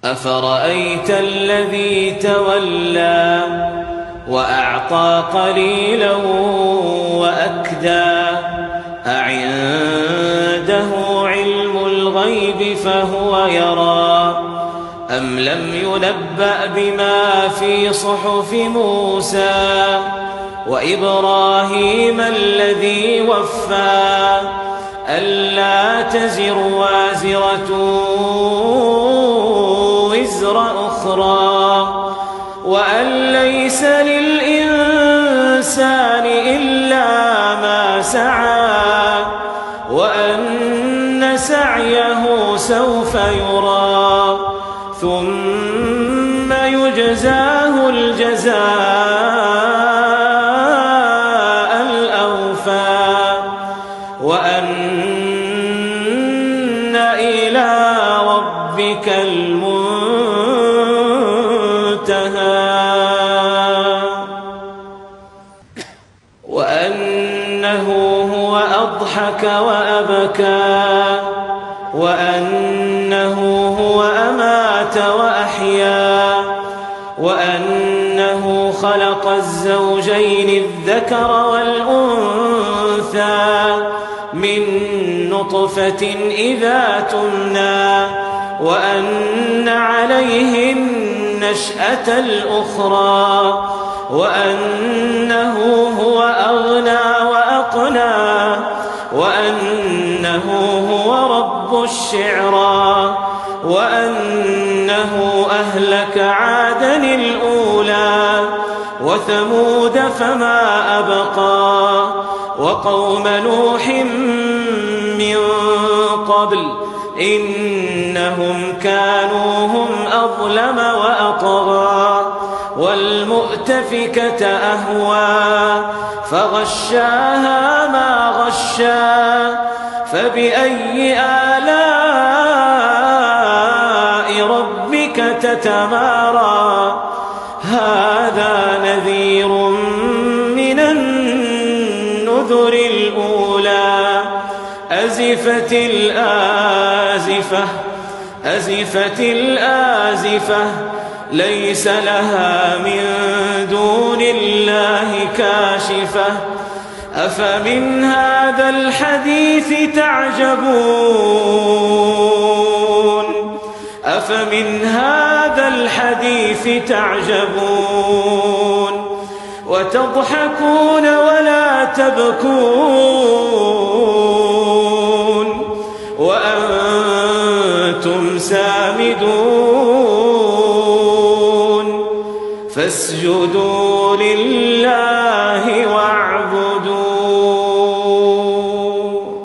أفرأيت الذي تولى وأعطى قليلا وأكدى أعنده علم الغيب فهو يرى أم لم ينبأ بما في صحف موسى وإبراهيم الذي وفى ألا تزر وازرة وزر أخرى وأن ليس للإنسان إلا ما سعى وأن سعيه سوف يرى ثم يجزاه الجزاء الأوفى وأن إلى ربك المنتهى وأنه هو أضحك وأبكى وأنه هو أمات وأحيا وأنه خلق الزوجين الذكر والأنثى من نطفة إذا تمنى وأن عليه النشأة الأخرى وأنه هو أغنى وأقنى وأنه هو رب الشعرى وأنه أهلك عادا الأولى وثمود فما أبقى وقوم نوح من قبل إنهم كانوا هم أظلم وأطغى والمؤتفكة أهوى فغشاها ما غشا فبأي آلاء ربك تتمارى هذا نذير من النذر الأولى أزفت الآزفة أزفت الآزفة ليس لها من دون الله كاشفة أفمن هذا الحديث تعجبون أفمن هذا الحديث تعجبون وتضحكون ولا تبكون وأنتم سامدون فاسجدوا لله